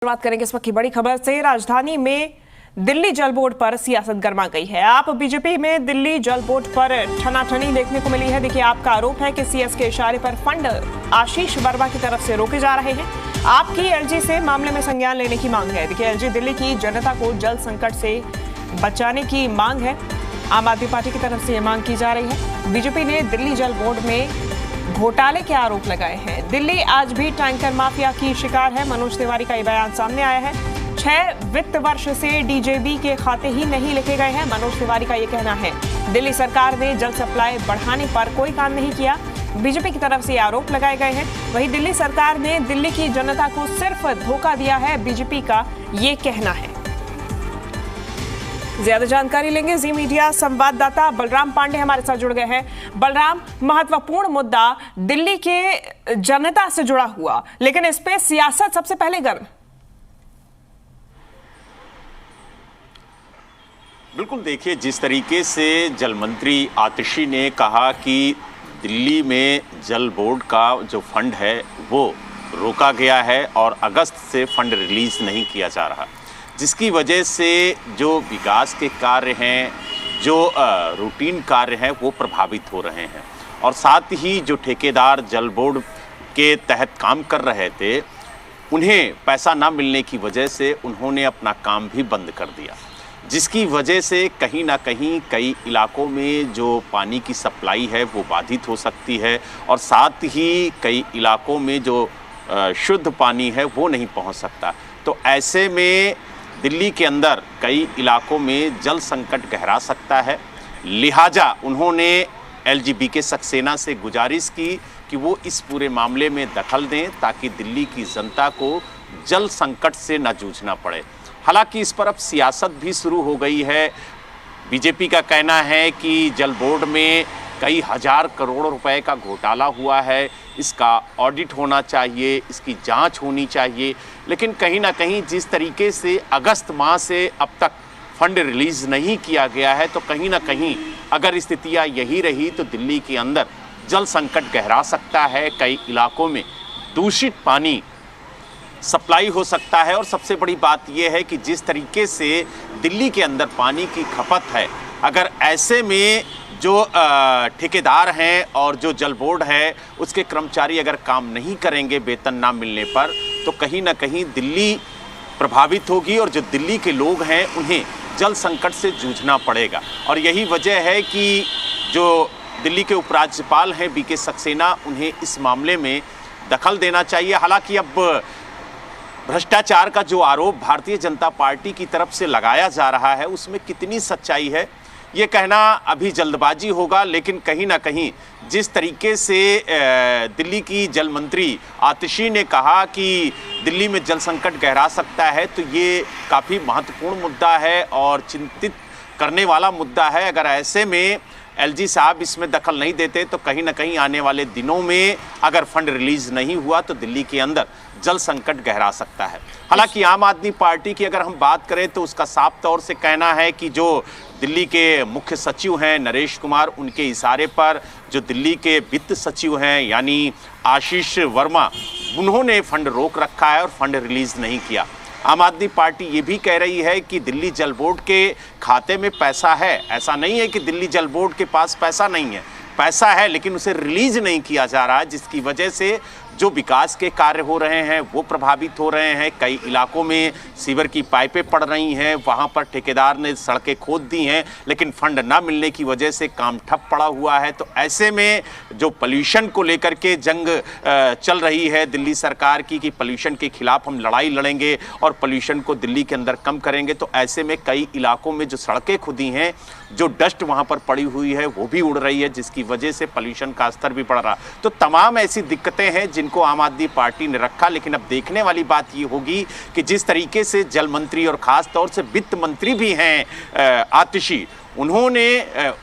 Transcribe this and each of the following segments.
शुरुआत करेंगे इस वक्त की बड़ी खबर से। राजधानी में दिल्ली जल बोर्ड पर सियासत गर्मा गई है। आप बीजेपी में दिल्ली जल बोर्ड पर ठनाठनी देखने को मिली है। देखिए, आपका आरोप है कि सीएस के इशारे पर फंड आशीष वर्मा की तरफ से रोके जा रहे हैं। आपकी एलजी से मामले में संज्ञान लेने की मांग है। देखिए, एलजी दिल्ली की जनता को जल संकट से बचाने की मांग है। आम आदमी पार्टी की तरफ से यह मांग की जा रही है। बीजेपी ने दिल्ली जल बोर्ड में घोटाले के आरोप लगाए हैं। दिल्ली आज भी टैंकर माफिया की शिकार है। मनोज तिवारी का ये बयान सामने आया है। 6 वित्त वर्ष से डीजेबी के खाते ही नहीं लिखे गए हैं, मनोज तिवारी का ये कहना है। दिल्ली सरकार ने जल सप्लाई बढ़ाने पर कोई काम नहीं किया, बीजेपी की तरफ से आरोप लगाए गए हैं। वहीं दिल्ली सरकार ने दिल्ली की जनता को सिर्फ धोखा दिया है, बीजेपी का ये कहना है। ज्यादा जानकारी लेंगे जी मीडिया संवाददाता बलराम पांडे हमारे साथ जुड़ गए हैं। बलराम, महत्वपूर्ण मुद्दा दिल्ली के जनता से जुड़ा हुआ, लेकिन इस पे सियासत सबसे पहले गर्म। बिल्कुल, देखिए, जिस तरीके से जल मंत्री आतिशी ने कहा कि दिल्ली में जल बोर्ड का जो फंड है वो रोका गया है और अगस्त से फंड रिलीज नहीं किया जा रहा, जिसकी वजह से जो विकास के कार्य हैं, जो रूटीन कार्य हैं, वो प्रभावित हो रहे हैं। और साथ ही जो ठेकेदार जल बोर्ड के तहत काम कर रहे थे, उन्हें पैसा ना मिलने की वजह से उन्होंने अपना काम भी बंद कर दिया, जिसकी वजह से कहीं ना कहीं कई इलाकों में जो पानी की सप्लाई है वो बाधित हो सकती है और साथ ही कई इलाकों में जो शुद्ध पानी है वो नहीं पहुंच सकता। तो ऐसे में दिल्ली के अंदर कई इलाकों में जल संकट गहरा सकता है। लिहाजा उन्होंने एलजीबी सक्सेना से गुजारिश की कि वो इस पूरे मामले में दखल दें ताकि दिल्ली की जनता को जल संकट से न जूझना पड़े। हालांकि इस पर अब सियासत भी शुरू हो गई है। बीजेपी का कहना है कि जल बोर्ड में कई हजार करोड़ रुपए का घोटाला हुआ है, इसका ऑडिट होना चाहिए, इसकी जांच होनी चाहिए। लेकिन कहीं ना कहीं जिस तरीके से अगस्त माह से अब तक फंड रिलीज नहीं किया गया है, तो कहीं ना कहीं अगर स्थितियां यही रही तो दिल्ली के अंदर जल संकट गहरा सकता है। कई इलाकों में दूषित पानी सप्लाई हो सकता है और सबसे बड़ी बात यह है कि जिस तरीके से दिल्ली के अंदर पानी की खपत है, अगर ऐसे में जो ठेकेदार हैं और जो जल बोर्ड है उसके कर्मचारी अगर काम नहीं करेंगे वेतन ना मिलने पर, तो कहीं ना कहीं दिल्ली प्रभावित होगी और जो दिल्ली के लोग हैं उन्हें जल संकट से जूझना पड़ेगा। और यही वजह है कि जो दिल्ली के उपराज्यपाल हैं बीके सक्सेना, उन्हें इस मामले में दखल देना चाहिए। हालांकि अब भ्रष्टाचार का जो आरोप भारतीय जनता पार्टी की तरफ से लगाया जा रहा है उसमें कितनी सच्चाई है ये कहना अभी जल्दबाजी होगा। लेकिन कहीं ना कहीं जिस तरीके से दिल्ली की जल मंत्री आतिशी ने कहा कि दिल्ली में जल संकट गहरा सकता है, तो ये काफ़ी महत्वपूर्ण मुद्दा है और चिंतित करने वाला मुद्दा है। अगर ऐसे में एलजी साहब इसमें दखल नहीं देते तो कहीं ना कहीं आने वाले दिनों में अगर फंड रिलीज नहीं हुआ तो दिल्ली के अंदर जल संकट गहरा सकता है। हालांकि आम आदमी पार्टी की अगर हम बात करें तो उसका साफ तौर से कहना है कि जो दिल्ली के मुख्य सचिव हैं नरेश कुमार, उनके इशारे पर जो दिल्ली के वित्त सचिव हैं यानी आशीष वर्मा, उन्होंने फंड रोक रखा है और फंड रिलीज नहीं किया। आम आदमी पार्टी ये भी कह रही है कि दिल्ली जल बोर्ड के खाते में पैसा है, ऐसा नहीं है कि दिल्ली जल बोर्ड के पास पैसा नहीं है, पैसा है लेकिन उसे रिलीज नहीं किया जा रहा है, जिसकी वजह से जो विकास के कार्य हो रहे हैं वो प्रभावित हो रहे हैं। कई इलाकों में सीवर की पाइपें पड़ रही हैं, वहाँ पर ठेकेदार ने सड़कें खोद दी हैं, लेकिन फंड ना मिलने की वजह से काम ठप पड़ा हुआ है। तो ऐसे में जो पोल्यूशन को लेकर के जंग चल रही है दिल्ली सरकार की कि पोल्यूशन के खिलाफ हम लड़ाई लड़ेंगे और पोल्यूशन को दिल्ली के अंदर कम करेंगे, तो ऐसे में कई इलाकों में जो सड़कें खुदी हैं, जो डस्ट वहाँ पर पड़ी हुई है वो भी उड़ रही है, जिसकी वजह से पोल्यूशन का स्तर भी बढ़ रहा। तो तमाम ऐसी दिक्कतें हैं जिनको आम आदमी पार्टी ने रखा। लेकिन अब देखने वाली बात ये होगी कि जिस तरीके से जल मंत्री और खास तौर से वित्त मंत्री भी हैं आतिशी, उन्होंने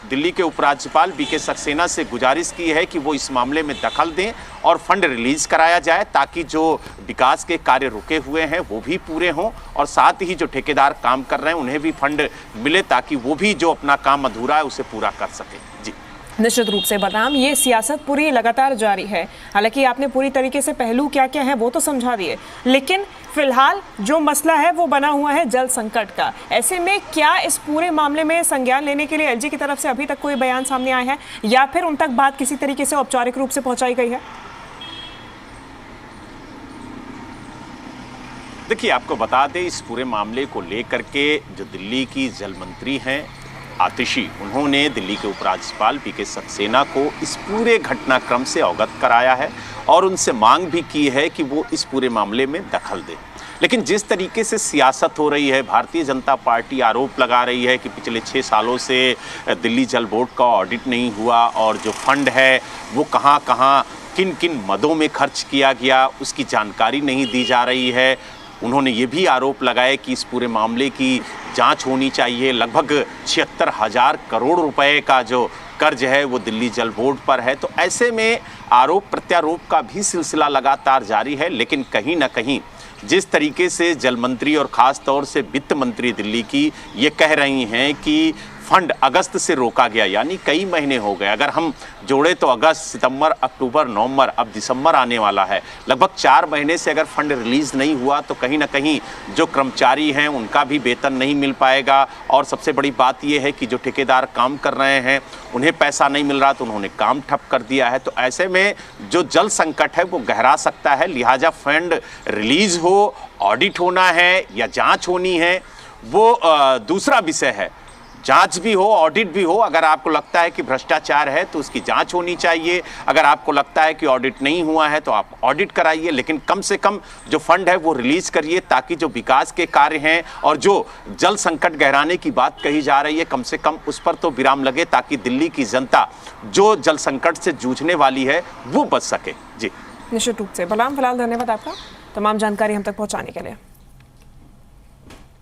दिल्ली के उपराज्यपाल बीके सक्सेना से गुजारिश की है कि वो इस मामले में दखल दें और फंड रिलीज कराया जाए ताकि जो विकास के कार्य रुके हुए हैं वो भी पूरे हों और साथ ही जो ठेकेदार काम कर रहे हैं उन्हें भी फंड मिले ताकि वो भी जो अपना काम अधूरा है उसे पूरा कर सके। जी निश्चित रूप से बलराम, ये सियासत पूरी लगातार जारी है। हालांकि आपने पूरी तरीके से पहलू क्या क्या है वो तो समझा दिए, लेकिन फिलहाल जो मसला है वो बना हुआ है जल संकट का। ऐसे में क्या इस पूरे मामले में संज्ञान लेने के लिए एलजी की तरफ से अभी तक कोई बयान सामने आया है या फिर उन तक बात किसी तरीके से औपचारिक रूप से पहुंचाई गई है? देखिए, आपको बता दें, इस पूरे मामले को लेकर के जो दिल्ली की जल मंत्री हैं आतिशी, उन्होंने दिल्ली के उपराज्यपाल पीके सक्सेना को इस पूरे घटनाक्रम से अवगत कराया है और उनसे मांग भी की है कि वो इस पूरे मामले में दखल दें। लेकिन जिस तरीके से सियासत हो रही है, भारतीय जनता पार्टी आरोप लगा रही है कि पिछले 6 सालों से दिल्ली जल बोर्ड का ऑडिट नहीं हुआ और जो फंड है वो कहाँ कहाँ किन किन मदों में खर्च किया गया उसकी जानकारी नहीं दी जा रही है। उन्होंने ये भी आरोप लगाया कि इस पूरे मामले की जांच होनी चाहिए। लगभग 76,000 करोड़ रुपए का जो कर्ज है वो दिल्ली जल बोर्ड पर है। तो ऐसे में आरोप प्रत्यारोप का भी सिलसिला लगातार जारी है। लेकिन कहीं ना कहीं जिस तरीके से जल मंत्री और ख़ास तौर से वित्त मंत्री दिल्ली की ये कह रही हैं कि फंड अगस्त से रोका गया, यानी कई महीने हो गए। अगर हम जोड़े तो अगस्त, सितंबर, अक्टूबर, नवंबर, अब दिसंबर आने वाला है। लगभग 4 महीने से अगर फंड रिलीज़ नहीं हुआ तो कहीं ना कहीं जो कर्मचारी हैं उनका भी वेतन नहीं मिल पाएगा। और सबसे बड़ी बात यह है कि जो ठेकेदार काम कर रहे हैं उन्हें पैसा नहीं मिल रहा तो उन्होंने काम ठप कर दिया है। तो ऐसे में जो जल संकट है वो गहरा सकता है। लिहाजा फंड रिलीज़ हो, ऑडिट होना है या जाँच होनी है, वो दूसरा विषय है। जांच भी हो, ऑडिट भी हो। अगर आपको लगता है कि भ्रष्टाचार है तो उसकी जांच होनी चाहिए। अगर आपको लगता है कि ऑडिट नहीं हुआ है तो आप ऑडिट कराइए, लेकिन कम से कम जो फंड है वो रिलीज करिए ताकि जो विकास के कार्य हैं और जो जल संकट गहराने की बात कही जा रही है कम से कम उस पर तो विराम लगे ताकि दिल्ली की जनता जो जल संकट से जूझने वाली है वो बच सके। जी निश्चित रूप से। बलराम, फिलहाल धन्यवाद आपका तमाम जानकारी हम तक पहुँचाने के लिए।